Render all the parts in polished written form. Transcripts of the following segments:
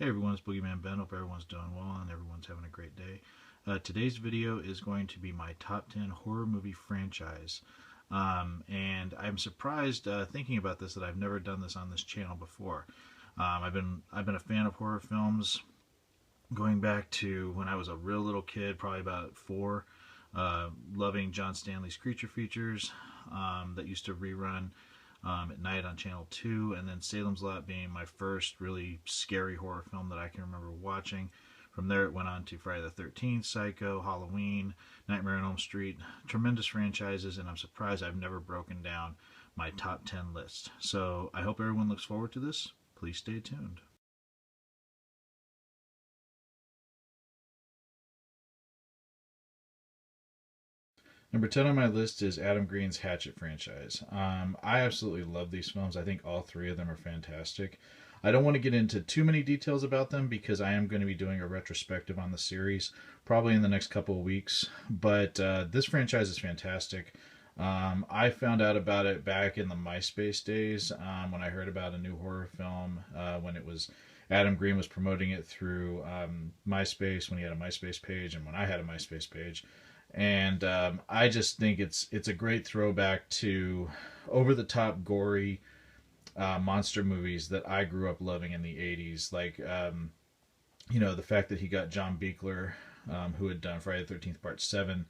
Hey everyone, it's BoogeyMan Ben. Hope everyone's doing well and everyone's having a great day. Today's video is going to be my top 10 horror movie franchise. And I'm surprised thinking about this that I've never done this on this channel before. I've been a fan of horror films going back to when I was a real little kid, probably about 4, loving John Stanley's Creature Features that used to rerun at night on Channel 2, and then Salem's Lot being my first really scary horror film that I can remember watching. From there it went on to Friday the 13th, Psycho, Halloween, Nightmare on Elm Street, tremendous franchises, and I'm surprised I've never broken down my top 10 list. So I hope everyone looks forward to this. Please stay tuned. Number 10 on my list is Adam Green's Hatchet franchise. I absolutely love these films. I think all 3 of them are fantastic. I don't want to get into too many details about them because I am going to be doing a retrospective on the series probably in the next couple of weeks. But this franchise is fantastic. I found out about it back in the MySpace days when I heard about a new horror film when it was Adam Green was promoting it through MySpace when he had a MySpace page and when I had a MySpace page. And I just think it's a great throwback to over-the-top, gory monster movies that I grew up loving in the 80s. Like, you know, the fact that he got John Buechler, who had done Friday the 13th Part 7,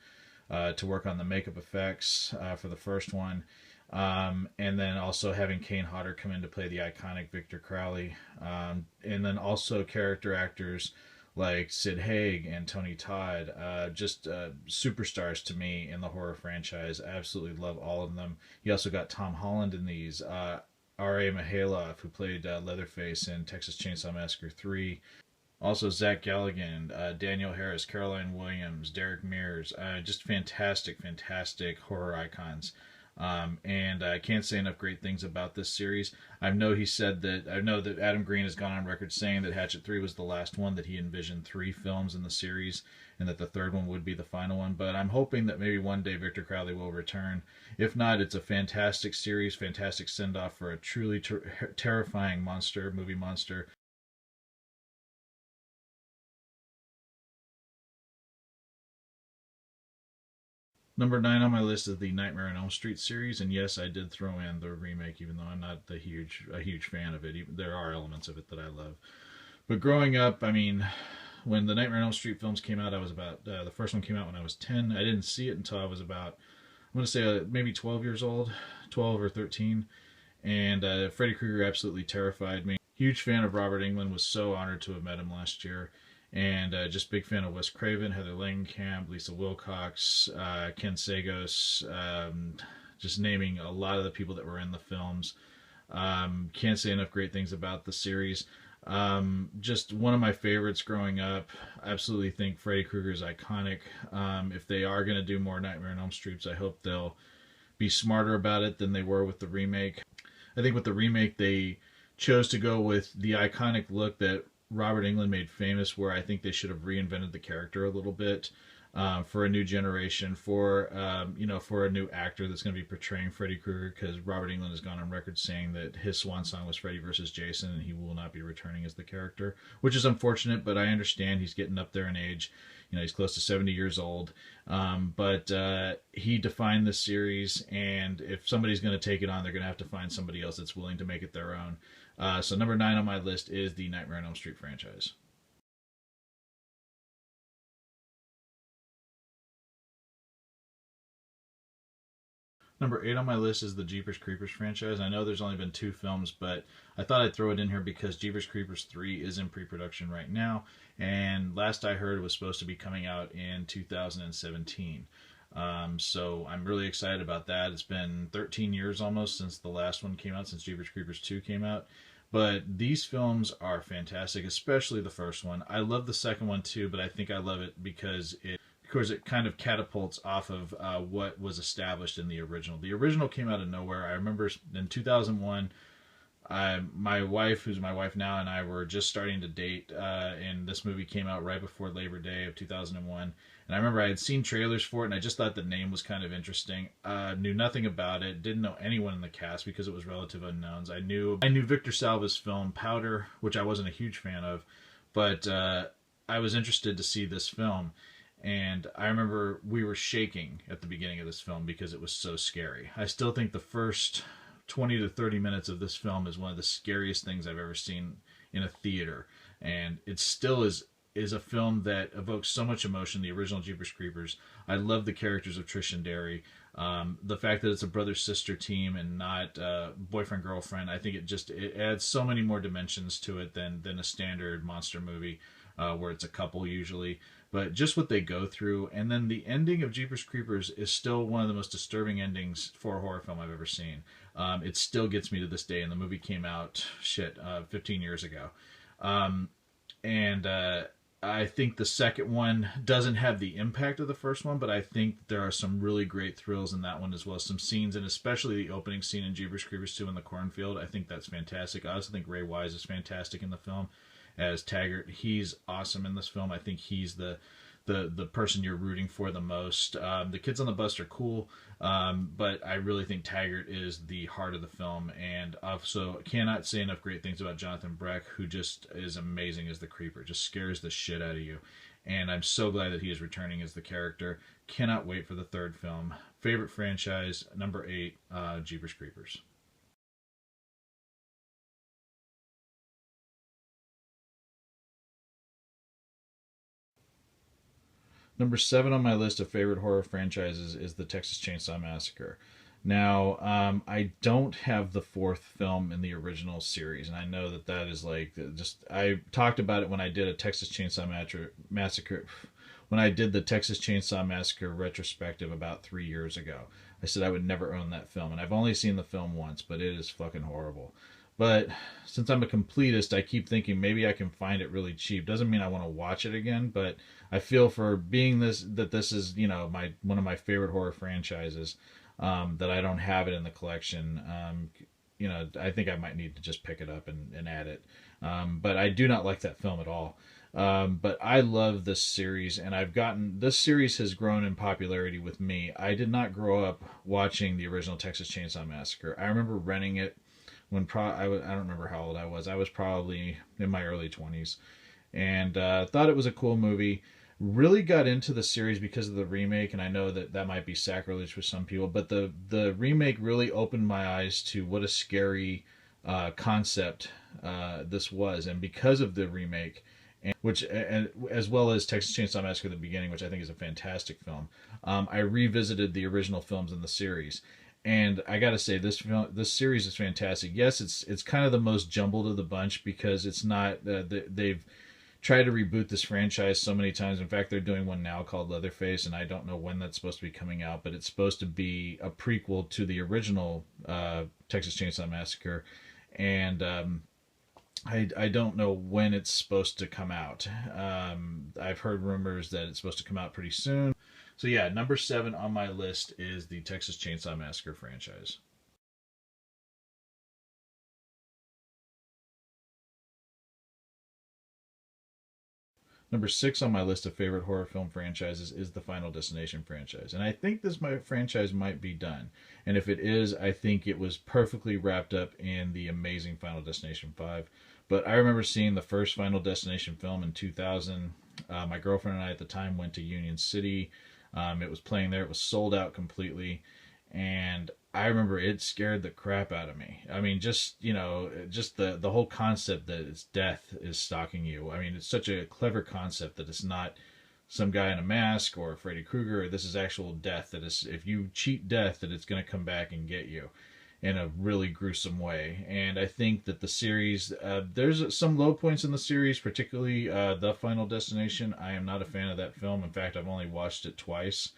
to work on the makeup effects for the first one. And then also having Kane Hodder come in to play the iconic Victor Crowley. And then also character actors like Sid Haig and Tony Todd, just superstars to me in the horror franchise. I absolutely love all of them. You also got Tom Holland in these, R.A. Mihailoff, who played Leatherface in Texas Chainsaw Massacre 3. Also Zach Galligan, Daniel Harris, Caroline Williams, Derek Mears, just fantastic horror icons. And I can't say enough great things about this series. I know that Adam Green has gone on record saying that Hatchet 3 was the last one, that he envisioned 3 films in the series, and that the third one would be the final one. But I'm hoping that maybe one day Victor Crowley will return. If not, it's a fantastic series, fantastic send-off for a truly terrifying movie monster. Number 9 on my list is the Nightmare on Elm Street series, and yes, I did throw in the remake, even though I'm not a huge fan of it. There are elements of it that I love. But growing up, I mean, when the Nightmare on Elm Street films came out, I was about, the first one came out when I was 10. I didn't see it until I was about, I'm going to say maybe 12 years old, 12 or 13. And Freddy Krueger absolutely terrified me. Huge fan of Robert Englund, was so honored to have met him last year. And just big fan of Wes Craven, Heather Langenkamp, Lisa Wilcox, Ken Sagos, just naming a lot of the people that were in the films. Can't say enough great things about the series. Just one of my favorites growing up. Absolutely think Freddy Krueger is iconic. If they are going to do more Nightmare on Elm Street, I hope they'll be smarter about it than they were with the remake. I think with the remake, they chose to go with the iconic look that Robert Englund made famous, where I think they should have reinvented the character a little bit for a new generation, for for a new actor that's going to be portraying Freddy Krueger, because Robert Englund has gone on record saying that his swan song was Freddy versus Jason, and he will not be returning as the character, which is unfortunate, but I understand he's getting up there in age. You know, he's close to 70 years old, but he defined this series, and if somebody's going to take it on, they're going to have to find somebody else that's willing to make it their own. So number 9 on my list is the Nightmare on Elm Street franchise. Number 8 on my list is the Jeepers Creepers franchise. I know there's only been 2 films, but I thought I'd throw it in here because Jeepers Creepers 3 is in pre-production right now, and last I heard it was supposed to be coming out in 2017. So I'm really excited about that. It's been 13 years almost since the last one came out, since Jeepers Creepers 2 came out. But these films are fantastic, especially the first one. I love the second one too, but I think I love it because it kind of catapults off of what was established in the original. The original came out of nowhere. I remember in 2001, My wife, who's my wife now, and I were just starting to date, and this movie came out right before Labor Day of 2001. And I remember I had seen trailers for it, and I just thought the name was kind of interesting. Knew nothing about it, didn't know anyone in the cast because it was relative unknowns. I knew Victor Salva's film Powder, which I wasn't a huge fan of, but I was interested to see this film. And I remember we were shaking at the beginning of this film because it was so scary. I still think the first 20 to 30 minutes of this film is one of the scariest things I've ever seen in a theater. And it still is a film that evokes so much emotion. The original Jeepers Creepers. I love the characters of Trish and Derry. The fact that it's a brother-sister team and not boyfriend-girlfriend, I think it adds so many more dimensions to it than a standard monster movie where it's a couple usually. But just what they go through, and then the ending of Jeepers Creepers is still one of the most disturbing endings for a horror film I've ever seen. It still gets me to this day, and the movie came out 15 years ago. And I think the second one doesn't have the impact of the first one, but I think there are some really great thrills in that one as well. Some scenes, and especially the opening scene in Jeepers Creepers 2 in the cornfield. I think that's fantastic. I also think Ray Wise is fantastic in the film as Taggart. He's awesome in this film. I think he's the person you're rooting for the most. The kids on the bus are cool, but I really think Taggart is the heart of the film. And also, cannot say enough great things about Jonathan Breck, who just is amazing as the Creeper. Just scares the shit out of you. And I'm so glad that he is returning as the character. Cannot wait for the third film. Favorite franchise, number 8, Jeepers Creepers. Number 7 on my list of favorite horror franchises is the Texas Chainsaw Massacre. Now, I don't have the fourth film in the original series, and I know that is like just. I talked about it when I did a Texas Chainsaw Massacre. When I did the Texas Chainsaw Massacre retrospective about 3 years ago, I said I would never own that film, and I've only seen the film once, but it is fucking horrible. But since I'm a completist, I keep thinking maybe I can find it really cheap. Doesn't mean I want to watch it again, but I feel for being this is my one of my favorite horror franchises, that I don't have it in the collection. I think I might need to just pick it up and add it. But I do not like that film at all. But I love this series, and this series has grown in popularity with me. I did not grow up watching the original Texas Chainsaw Massacre. I remember renting it when I don't remember how old I was. I was probably in my early 20s, and thought it was a cool movie. Really got into the series because of the remake, and I know that might be sacrilege for some people, but the remake really opened my eyes to what a scary concept this was, and because of the remake, and as well as Texas Chainsaw Massacre: The Beginning, which I think is a fantastic film, I revisited the original films in the series. And I gotta say, this series is fantastic. Yes, it's kind of the most jumbled of the bunch because it's not. They've tried to reboot this franchise so many times. In fact, they're doing one now called Leatherface, and I don't know when that's supposed to be coming out, but it's supposed to be a prequel to the original Texas Chainsaw Massacre, and I don't know when it's supposed to come out. I've heard rumors that it's supposed to come out pretty soon. So yeah, number 7 on my list is the Texas Chainsaw Massacre franchise. Number 6 on my list of favorite horror film franchises is the Final Destination franchise. And I think franchise might be done. And if it is, I think it was perfectly wrapped up in the amazing Final Destination 5. But I remember seeing the first Final Destination film in 2000. My girlfriend and I at the time went to Union City. It was playing there. It was sold out completely. And I remember it scared the crap out of me. I mean, just the whole concept that it's death is stalking you. I mean, it's such a clever concept that it's not some guy in a mask or Freddy Krueger. This is actual death. That is, if you cheat death, that it's going to come back and get you in a really gruesome way. And I think that the series, there's some low points in the series, particularly The Final Destination. I am not a fan of that film. In fact, I've only watched it twice.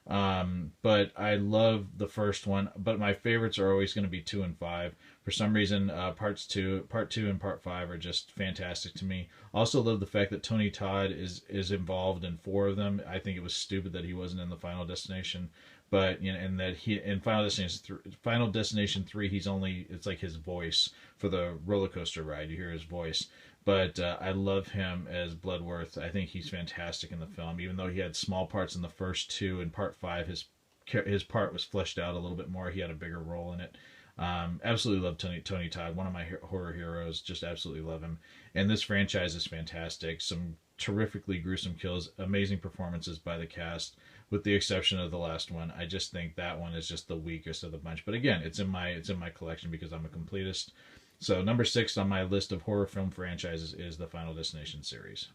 But I love the first one, but my favorites are always going to be 2 and 5. For some reason, part 2 and part 5 are just fantastic to me. Also love the fact that Tony Todd is involved in 4 of them. I think it was stupid that he wasn't in the Final Destination, but you know, and that he in Final Destination 3, he's only, it's like his voice for the roller coaster ride. You hear his voice, but I love him as Bloodworth. I think he's fantastic in the film, even though he had small parts in the first two. In part five, his part was fleshed out a little bit more. He had a bigger role in it. Absolutely love Tony Todd, one of my horror heroes. Just absolutely love him. And this franchise is fantastic. Some terrifically gruesome kills, amazing performances by the cast, with the exception of the last one. I just think that one is just the weakest of the bunch. But again, it's in my collection because I'm a completist. So number 6 on my list of horror film franchises is the Final Destination series.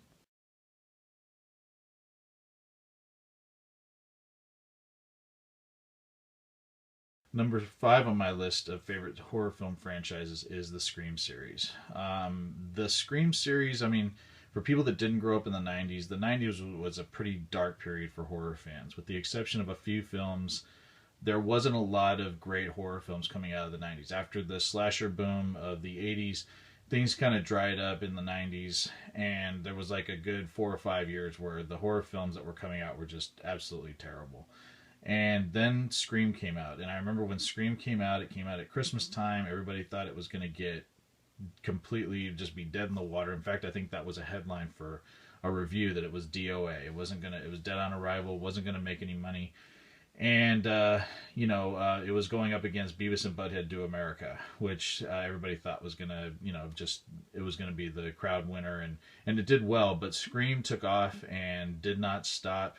Number 5 on my list of favorite horror film franchises is the Scream series. The Scream series, I mean, for people that didn't grow up in the 90s was a pretty dark period for horror fans. With the exception of a few films, there wasn't a lot of great horror films coming out of the 90s. After the slasher boom of the 80s, things kind of dried up in the 90s, and there was like a good 4 or 5 years where the horror films that were coming out were just absolutely terrible. And then Scream came out. And I remember when Scream came out, it came out at Christmas time. Everybody thought it was going to get completely just be dead in the water. In fact, I think that was a headline for a review, that it was DOA. It was dead on arrival, wasn't going to make any money. And, it was going up against Beavis and Butthead Do America, which everybody thought was going to, it was going to be the crowd winner. And it did well, but Scream took off and did not stop.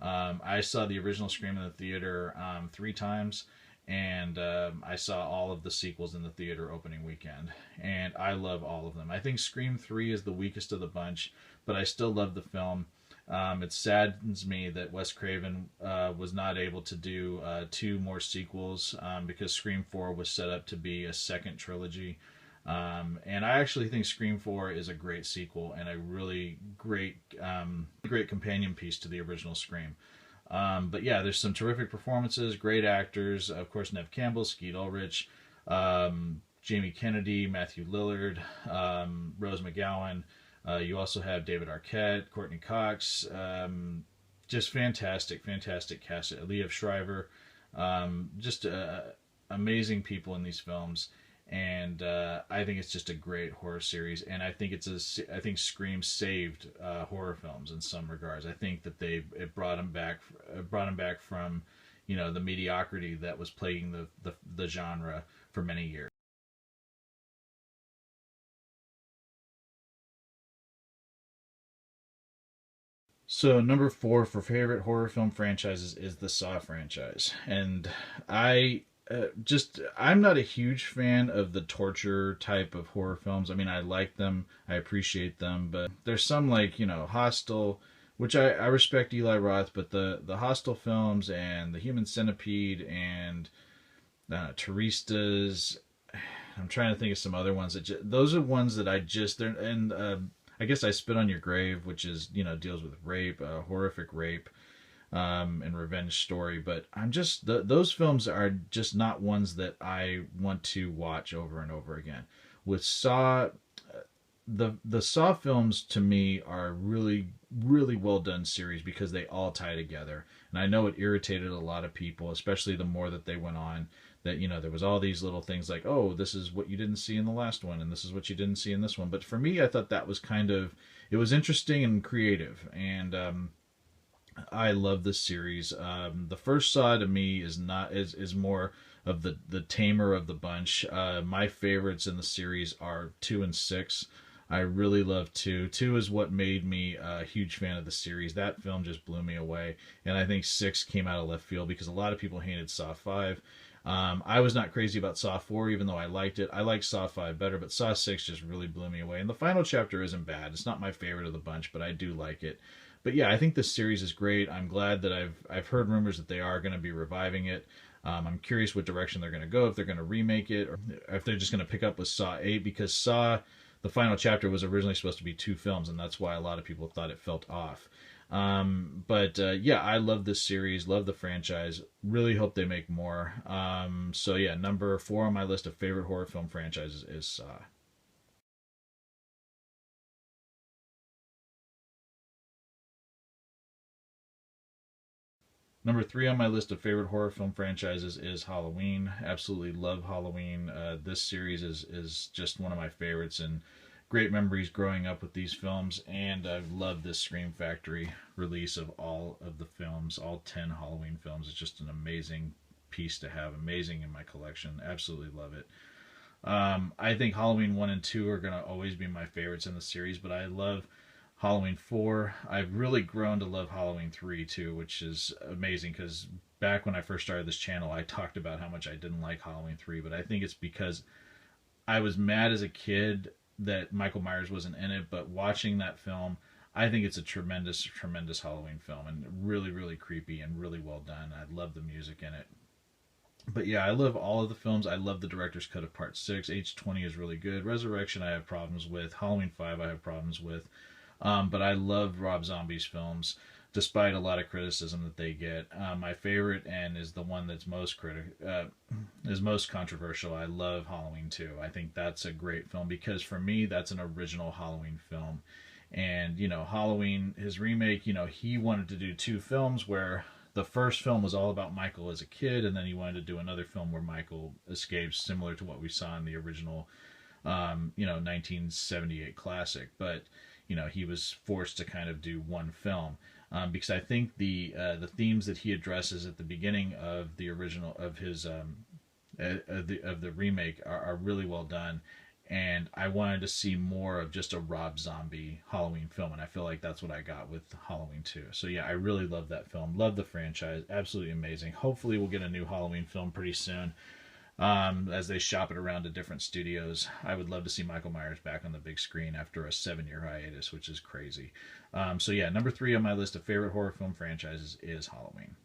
I saw the original Scream in the theater 3 times, and I saw all of the sequels in the theater opening weekend, and I love all of them. I think Scream 3 is the weakest of the bunch, but I still love the film. It saddens me that Wes Craven was not able to do 2 more sequels, because Scream 4 was set up to be a second trilogy. And I actually think Scream 4 is a great sequel and a really great companion piece to the original Scream. But yeah, there's some terrific performances, great actors. Of course, Nev Campbell, Skeet Ulrich, Jamie Kennedy, Matthew Lillard, Rose McGowan. You also have David Arquette, Courtney Cox. Just fantastic cast. Liev Schreiber. Just amazing people in these films. And I think it's just a great horror series, and I think I think Scream saved horror films in some regards. I think that it brought them back from, the mediocrity that was plaguing the genre for many years. So number 4 for favorite horror film franchises is the Saw franchise, and I'm not a huge fan of the torture type of horror films. I mean, I like them, I appreciate them, but there's some like Hostel, which I respect Eli Roth, but the Hostel films and the Human Centipede and Turistas. I'm trying to think of some other ones those are ones that they're, and I guess I Spit on Your Grave, which is deals with rape, horrific rape, and revenge story. But those films are just not ones that I want to watch over and over again. With Saw, the Saw films to me are really really well done series because they all tie together. And I know it irritated a lot of people, especially the more that they went on. That there was all these little things like, oh, this is what you didn't see in the last one, and this is what you didn't see in this one. But for me, I thought that was it was interesting and creative, and I love this series. The first Saw to me is more of the tamer of the bunch. My favorites in the series are 2 and 6. I really love 2. 2 is what made me a huge fan of the series. That film just blew me away, and I think 6 came out of left field because a lot of people hated Saw 5. I was not crazy about Saw 4, even though I liked it. I like Saw 5 better, but Saw 6 just really blew me away. And the final chapter isn't bad. It's not my favorite of the bunch, but I do like it. But yeah, I think this series is great. I'm glad that I've heard rumors that they are going to be reviving it. I'm curious what direction they're going to go, if they're going to remake it, or if they're just going to pick up with Saw 8, because Saw, the final chapter, was originally supposed to be 2 films, and that's why a lot of people thought it felt off. Yeah, I love this series, love the franchise, really hope they make more. So yeah, number 4 on my list of favorite horror film franchises is Saw. Number three on my list of favorite horror film franchises is Halloween. Absolutely love Halloween. This series is just one of my favorites, and great memories growing up with these films. And I've loved this Scream Factory release of all of the films, all 10 Halloween films. It's just an amazing piece to have, amazing in my collection. Absolutely love it. I think Halloween 1 and 2 are going to always be my favorites in the series, but I love Halloween 4. I've really grown to love Halloween 3 too, which is amazing because back when I first started this channel, I talked about how much I didn't like Halloween 3, but I think it's because I was mad as a kid that Michael Myers wasn't in it, but watching that film, I think it's a tremendous, tremendous Halloween film and really, really creepy and really well done. I love the music in it. But yeah, I love all of the films. I love the director's cut of Part 6. H20 is really good. Resurrection I have problems with. Halloween 5 I have problems with. But I love Rob Zombie's films, despite a lot of criticism that they get. My favorite, and is the one that's is most controversial, I love Halloween 2. I think that's a great film because for me, that's an original Halloween film. And, Halloween, his remake, he wanted to do two films where the first film was all about Michael as a kid, and then he wanted to do another film where Michael escapes, similar to what we saw in the original, 1978 classic. But, he was forced to kind of do one film because I think the themes that he addresses at the beginning of the original of his of the remake are really well done. And I wanted to see more of just a Rob Zombie Halloween film, and I feel like that's what I got with Halloween 2. So yeah, I really love that film. Love the franchise. Absolutely amazing. Hopefully we'll get a new Halloween film pretty soon as they shop it around to different studios. I would love to see Michael Myers back on the big screen after a 7-year hiatus, which is crazy. So yeah, number 3 on my list of favorite horror film franchises is Halloween.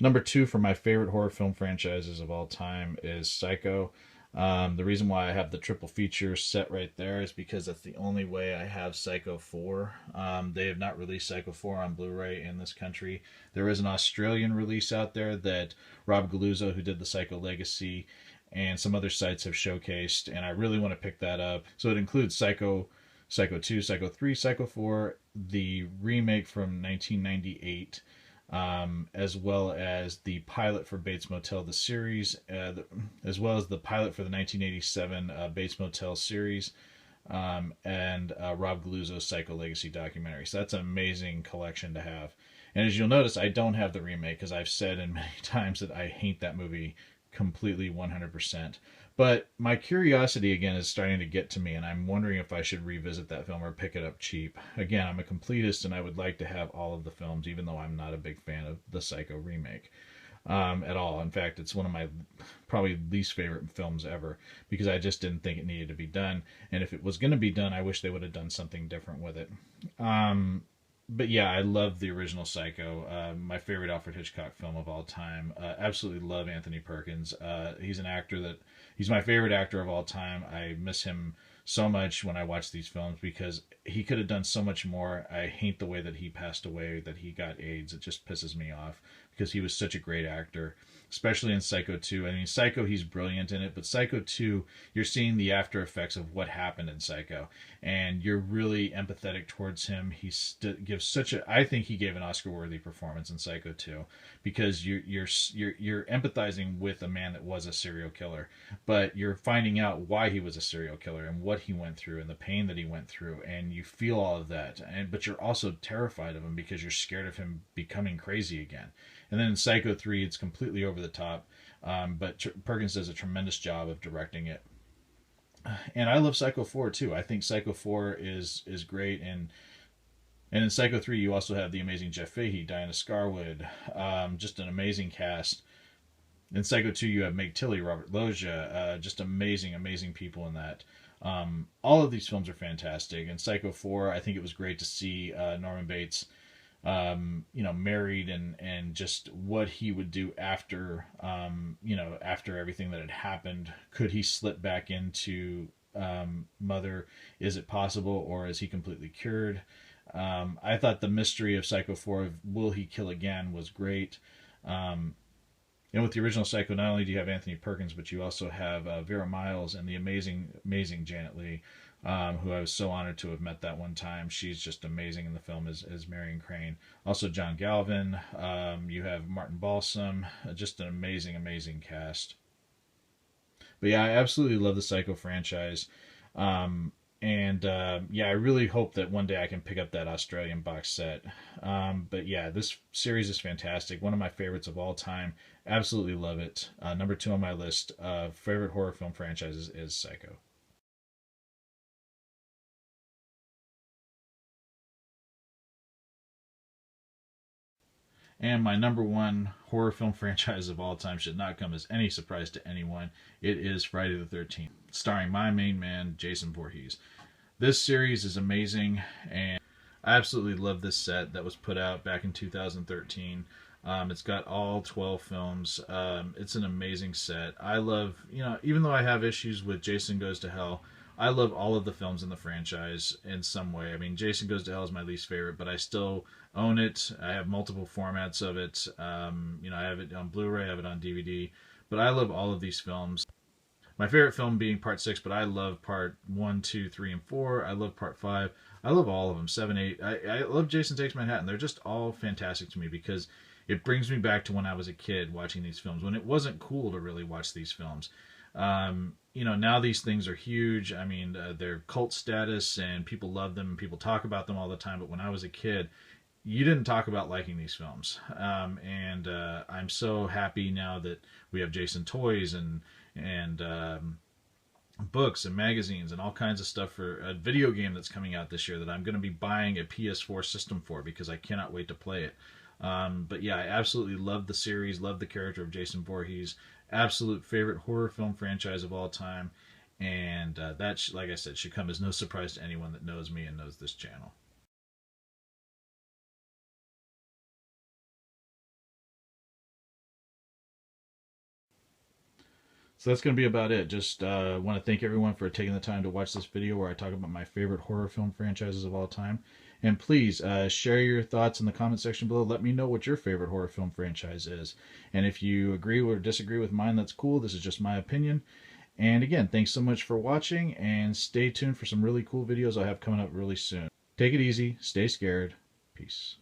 Number 2 for my favorite horror film franchises of all time is Psycho. The reason why I have the triple feature set right there is because that's the only way I have Psycho 4. They have not released Psycho 4 on Blu-ray in this country. There is an Australian release out there that Rob Galuzzo, who did the Psycho Legacy, and some other sites have showcased, and I really want to pick that up. So it includes Psycho 2, Psycho 3, Psycho 4, the remake from 1998, as well as the pilot for Bates Motel, the series, as well as the pilot for the 1987 Bates Motel series, and Rob Galuzzo's Psycho Legacy documentary. So that's an amazing collection to have. And as you'll notice, I don't have the remake because I've said in many times that I hate that movie completely 100%. But my curiosity again is starting to get to me, and I'm wondering if I should revisit that film or pick it up cheap. Again, I'm a completist, and I would like to have all of the films, even though I'm not a big fan of the Psycho remake at all. In fact, it's one of my probably least favorite films ever because I just didn't think it needed to be done. And if it was going to be done, I wish they would have done something different with it. But yeah, I love the original Psycho. My favorite Alfred Hitchcock film of all time. Absolutely love Anthony Perkins. He's an actor that he's my favorite actor of all time. I miss him so much when I watch these films because he could have done so much more. I hate the way that he passed away, that he got AIDS. It just pisses me off because he was such a great actor, especially in Psycho 2. I mean, Psycho, he's brilliant in it, but Psycho 2, you're seeing the after effects of what happened in Psycho, and you're really empathetic towards him. He gives such a, I think he gave an Oscar-worthy performance in Psycho 2 because you're empathizing with a man that was a serial killer, but you're finding out why he was a serial killer and what he went through and the pain that he went through, and you feel all of that, but you're also terrified of him because you're scared of him becoming crazy again. And then in Psycho 3, it's completely over the top, but Perkins does a tremendous job of directing it. And I love Psycho 4 too. I think Psycho 4 is great, and in Psycho 3 you also have the amazing Jeff Fahey, Diana Scarwood, just an amazing cast. In Psycho 2 you have Meg Tilly, Robert Loggia, just amazing, amazing people in that. All of these films are fantastic. In Psycho 4, I think it was great to see Norman Bates married and just what he would do after, after everything that had happened. Could he slip back into Mother? Is it possible, or is he completely cured? I thought the mystery of Psycho 4 of will he kill again was great. And with the original Psycho, not only do you have Anthony Perkins, but you also have Vera Miles and the amazing Janet Leigh, who I was so honored to have met that one time. She's just amazing in the film as Marion Crane. Also John Galvin. You have Martin Balsam. Just an amazing cast. But yeah, I absolutely love the Psycho franchise. And yeah, I really hope that one day I can pick up that Australian box set. But yeah, this series is fantastic. One of my favorites of all time. Absolutely love it. Number 2 on my list of favorite horror film franchises is Psycho. And my number 1 horror film franchise of all time should not come as any surprise to anyone. It is Friday the 13th, starring my main man, Jason Voorhees. This series is amazing, and I absolutely love this set that was put out back in 2013. It's got all 12 films. It's an amazing set. I love, even though I have issues with Jason Goes to Hell, I love all of the films in the franchise in some way. I mean, Jason Goes to Hell is my least favorite, but I still own it. I have multiple formats of it. I have it on Blu-ray, I have it on DVD, but I love all of these films. My favorite film being Part 6, but I love Part 1, 2, 3, and 4. I love Part 5. I love all of them. 7, 8. I love Jason Takes Manhattan. They're just all fantastic to me because it brings me back to when I was a kid watching these films, when it wasn't cool to really watch these films. Now these things are huge. I mean, they're cult status and people love them and people talk about them all the time. But when I was a kid, you didn't talk about liking these films. And I'm so happy now that we have Jason toys and books and magazines and all kinds of stuff for a video game that's coming out this year that I'm going to be buying a PS4 system for because I cannot wait to play it. But yeah, I absolutely love the series, love the character of Jason Voorhees. Absolute favorite horror film franchise of all time. And that, like I said, should come as no surprise to anyone that knows me and knows this channel. So that's going to be about it. Just want to thank everyone for taking the time to watch this video where I talk about my favorite horror film franchises of all time. And please share your thoughts in the comment section below. Let me know what your favorite horror film franchise is. And if you agree or disagree with mine, that's cool. This is just my opinion. And again, thanks so much for watching, and stay tuned for some really cool videos I have coming up really soon. Take it easy. Stay scared. Peace.